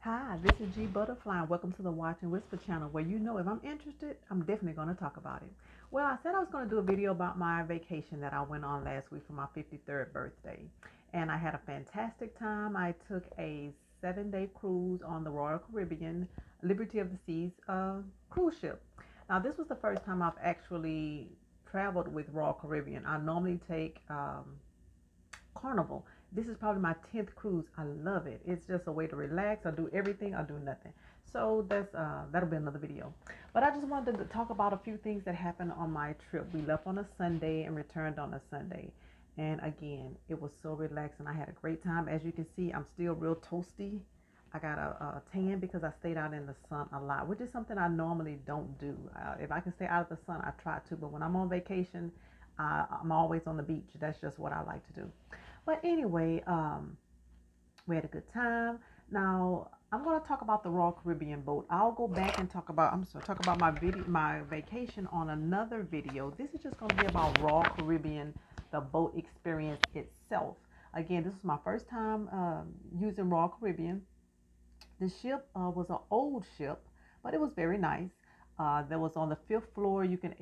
Hi, this is G Butterfly, and welcome to the Watch and Whisper channel where you know if I'm interested, I'm definitely going to talk about it. Well, I said I was going to do a video about my vacation that I went on last week for my 53rd birthday, and I had a fantastic time. I took a 7-day cruise on the Royal Caribbean Liberty of the Seas cruise ship. Now, this was the first time I've actually traveled with Royal Caribbean. I normally take Carnival. This is probably my 10th cruise. I love it. It's just a way to relax. I do everything. I do nothing. So that'll be another video. But I just wanted to talk about a few things that happened on my trip. We left on a Sunday and returned on a Sunday. And again, it was so relaxing. I had a great time. As you can see, I'm still real toasty. I got a tan because I stayed out in the sun a lot, which is something I normally don't do. If I can stay out of the sun, I try to. But when I'm on vacation, I'm always on the beach. That's just what I like to do. But anyway, we had a good time. Now I'm going to talk about the Royal Caribbean boat. I'll go back and talk about. I'm sorry, talk about my vacation on another video. This is just going to be about Royal Caribbean, the boat experience itself. Again, this is my first time using Royal Caribbean. The ship was an old ship, but it was very nice. There was on the fifth floor. You can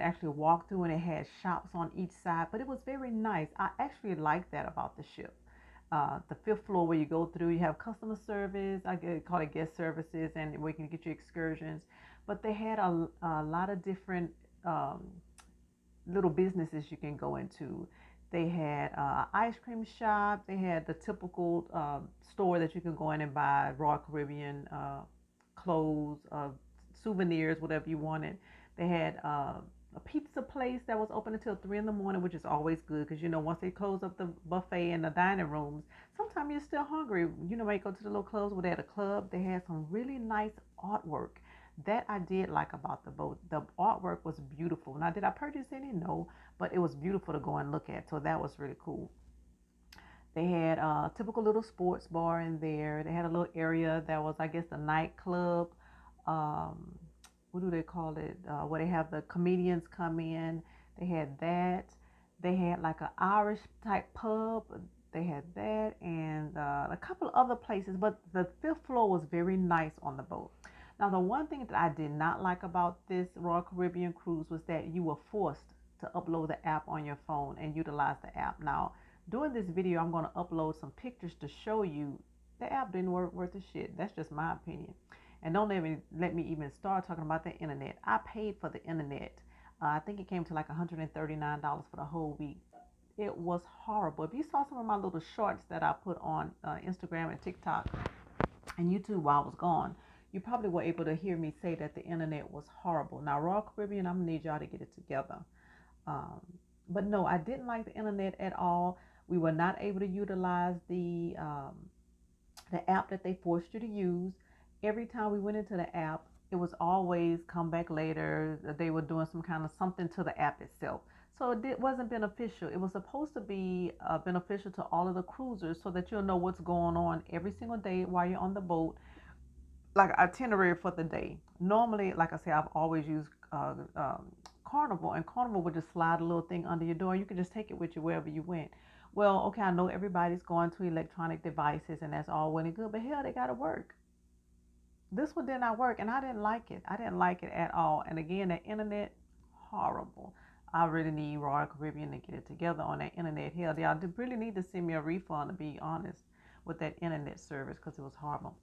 actually walk through, and it had shops on each side. But it was very nice. I actually like that about the ship. The fifth floor where you go through, you have customer service. Call it guest services, and where you can get your excursions. But they had a lot of different little businesses you can go into. They had an ice cream shop. They had the typical store that you can go in and buy Royal Caribbean clothes, souvenirs, whatever you wanted. They had a pizza place that was open until 3 in the morning, which is always good because once they close up the buffet and the dining rooms, sometimes you're still hungry. Might go to the little clubs where they had a club. They had some really nice artwork that I did like about the boat. The artwork was beautiful. Now, did I purchase any? No, but it was beautiful to go and look at. So that was really cool. They had a typical little sports bar in there. They had a little area that was, I guess, the nightclub. Um, what do they call it? Where they have the comedians come in. They had that. They had like an Irish type pub. They had that and a couple other places. But the fifth floor was very nice on the boat. Now, the one thing that I did not like about this Royal Caribbean cruise was that you were forced to upload the app on your phone and utilize the app. Now, during this video, I'm going to upload some pictures to show you the app didn't work worth a shit. That's just my opinion. And don't let me even start talking about the internet. I paid for the internet. I think it came to like $139 for the whole week. It was horrible. If you saw some of my little shorts that I put on Instagram and TikTok and YouTube while I was gone, you probably were able to hear me say that the internet was horrible. Now, Royal Caribbean, I'm gonna need y'all to get it together. Um, but no, I didn't like the internet at all. We were not able to utilize the app that they forced you to use. Every time we went into the app, it was always come back later. They were doing some kind of something to the app itself. So wasn't beneficial. It was supposed to be beneficial to all of the cruisers so that you'll know what's going on every single day while you're on the boat, like itinerary for the day. Normally, like I say, I've always used Carnival, and Carnival would just slide a little thing under your door. You could just take it with you wherever you went. Well, okay, I know everybody's going to electronic devices, and that's all well and good, but hell, they got to work. This one did not work, and I didn't like it. I didn't like it at all. And again, the internet, horrible. I really need Royal Caribbean to get it together on that internet. Hell, y'all really need to send me a refund, to be honest, with that internet service because it was horrible.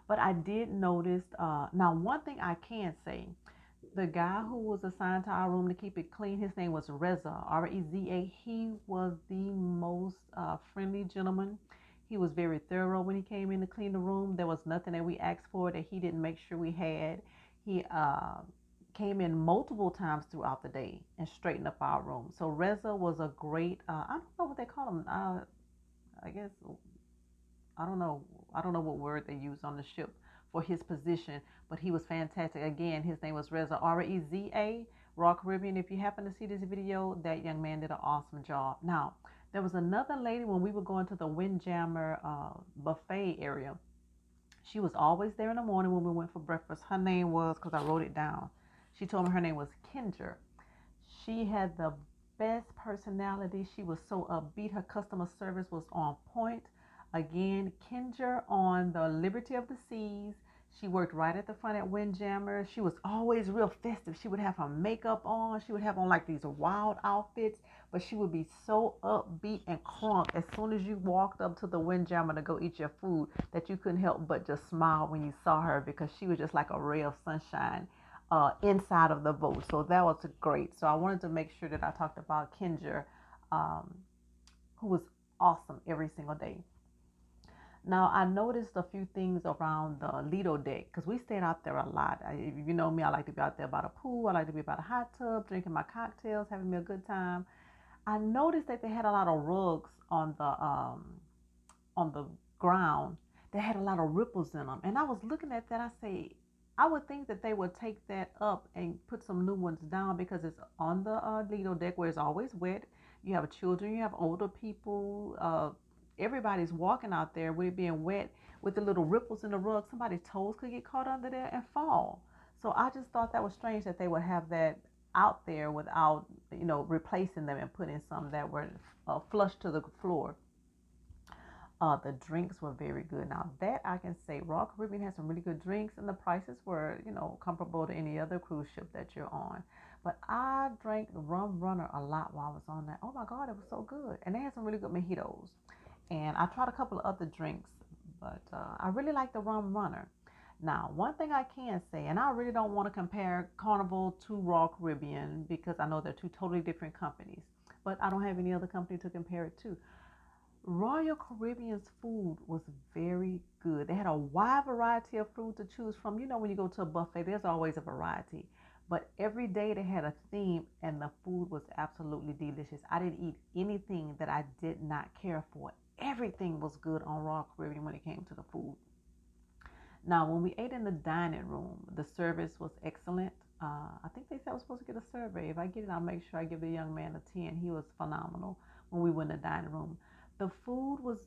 But I did notice, now one thing I can say, the guy who was assigned to our room to keep it clean, his name was Reza, Reza. He was the most friendly gentleman. He was very thorough when he came in to clean the room. There was nothing that we asked for that he didn't make sure we had. He came in multiple times throughout the day and straightened up our room. So Reza was a great, I don't know what they call him. I guess I don't know. I don't know what word they used on the ship for his position, but he was fantastic. Again, his name was Reza, Reza, Royal Caribbean. If you happen to see this video, that young man did an awesome job. Now, there was another lady when we were going to the Windjammer buffet area. She was always there in the morning when we went for breakfast. Her name was, because I wrote it down, she told me her name was Kenger. She had the best personality. She was so upbeat. Her customer service was on point. Again, Kenger on the Liberty of the Seas. She worked right at the front at Windjammer. She was always real festive. She would have her makeup on. She would have on like these wild outfits, but she would be so upbeat and crunk as soon as you walked up to the Windjammer to go eat your food that you couldn't help but just smile when you saw her because she was just like a ray of sunshine inside of the boat. So that was great. So I wanted to make sure that I talked about Kenger, um, who was awesome every single day. Now, I noticed a few things around the Lido deck because we stayed out there a lot. If you know me, I like to be out there by the pool. I like to be by the hot tub, drinking my cocktails, having me a good time. I noticed that they had a lot of rugs on the ground that had a lot of ripples in them, and I was looking at that. I say, I would think that they would take that up and put some new ones down because it's on the Lido deck where it's always wet. You have children, you have older people, everybody's walking out there with it being wet with the little ripples in the rug. Somebody's toes could get caught under there and fall. So I just thought that was strange that they would have that out there without, replacing them and putting some that were flush to the floor. The drinks were very good. Now that I can say, Royal Caribbean has some really good drinks, and the prices were, comparable to any other cruise ship that you're on. But I drank the rum runner a lot while I was on that. Oh my God, it was so good, and they had some really good mojitos. And I tried a couple of other drinks, but I really like the rum runner. Now, one thing I can say, and I really don't want to compare Carnival to Royal Caribbean because I know they're two totally different companies, but I don't have any other company to compare it to. Royal Caribbean's food was very good. They had a wide variety of food to choose from. You know, when you go to a buffet, there's always a variety. But every day they had a theme, and the food was absolutely delicious. I didn't eat anything that I did not care for. Everything was good on Royal Caribbean when it came to the food. Now, when we ate in the dining room, the service was excellent. I think they said I was supposed to get a survey. If I get it, I'll make sure I give the young man a 10. He was phenomenal when we went in the dining room. The food was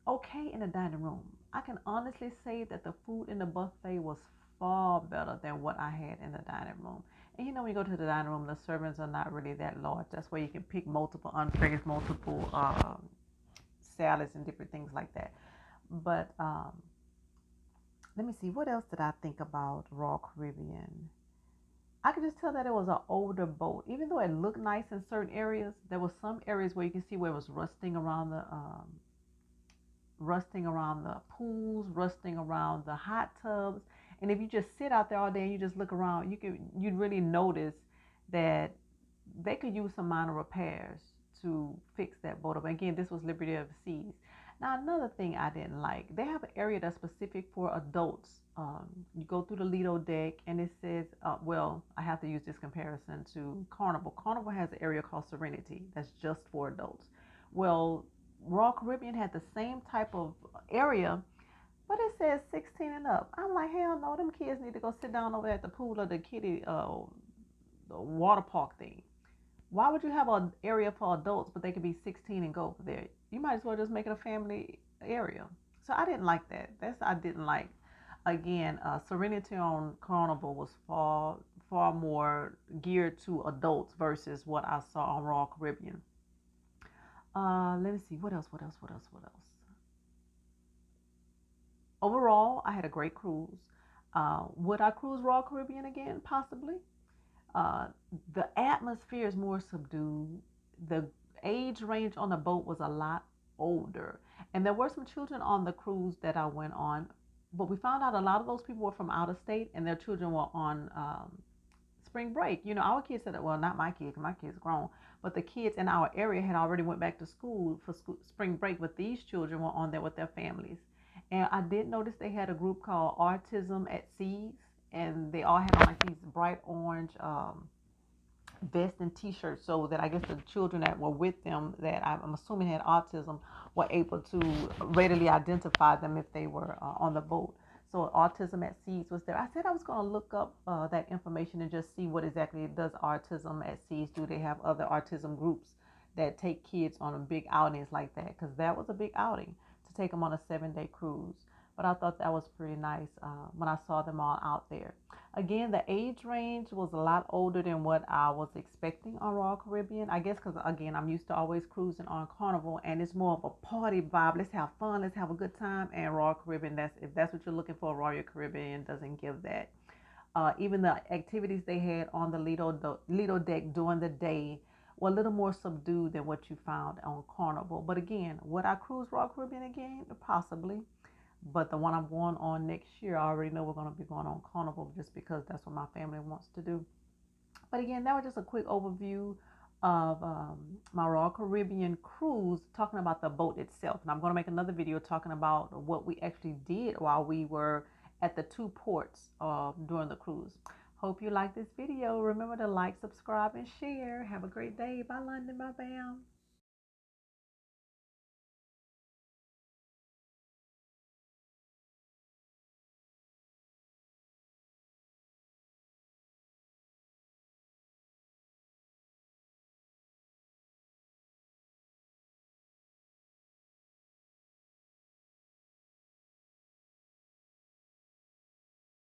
okay in the dining room. I can honestly say that the food in the buffet was far better than what I had in the dining room. And when you go to the dining room, the servings are not really that large. That's where you can pick multiple entrees, multiple salads, and different things like that. But let me see, what else did I think about Royal Caribbean? I could just tell that it was an older boat. Even though it looked nice in certain areas, there were some areas where you can see where it was rusting around the pools, rusting around the hot tubs. And if you just sit out there all day and you just look around, you'd really notice that they could use some minor repairs to fix that boat up. Again, this was Liberty of the Seas. Now, another thing I didn't like, they have an area that's specific for adults. You go through the Lido deck, and it says, well, I have to use this comparison to Carnival. Carnival has an area called Serenity that's just for adults. Well, Royal Caribbean had the same type of area, but it says 16 and up. I'm like, hell no, them kids need to go sit down over at the pool or the kiddie, the water park thing. Why would you have an area for adults, but they could be 16 and go over there? You might as well just make it a family area. So I didn't like that. I didn't like. Again, Serenity on Carnival was far more geared to adults versus what I saw on Royal Caribbean. Let me see. What else? What else? What else? What else? Overall, I had a great cruise. Would I cruise Royal Caribbean again? Possibly. Uh, the atmosphere is more subdued. The age range on the boat was a lot older. And there were some children on the cruise that I went on, but we found out a lot of those people were from out of state and their children were on spring break. Our kids said, well, not my kids, my kids grown, but the kids in our area had already went back to school for spring break, but these children were on there with their families. And I did notice they had a group called Autism at Seas, and they all had on like these bright orange vests and t-shirts, so that I guess the children that were with them that I'm assuming had autism were able to readily identify them if they were on the boat. So Autism at Seas was there. I said I was going to look up that information and just see what exactly does Autism at Seas do. They have other autism groups that take kids on a big outings like that, because that was a big outing to take them on a 7-day cruise. But I thought that was pretty nice when I saw them all out there. Again, the age range was a lot older than what I was expecting on Royal Caribbean. I guess because, again, I'm used to always cruising on Carnival, and it's more of a party vibe. Let's have fun. Let's have a good time. And Royal Caribbean, if that's what you're looking for, Royal Caribbean doesn't give that. Even the activities they had on the Lido deck during the day were a little more subdued than what you found on Carnival. But again, would I cruise Royal Caribbean again? Possibly. But the one I'm going on next year, I already know we're going to be going on Carnival just because that's what my family wants to do. But again, that was just a quick overview of my Royal Caribbean cruise, talking about the boat itself. And I'm going to make another video talking about what we actually did while we were at the two ports during the cruise. Hope you like this video. Remember to like, subscribe, and share. Have a great day. Bye, London. Bye, Bam.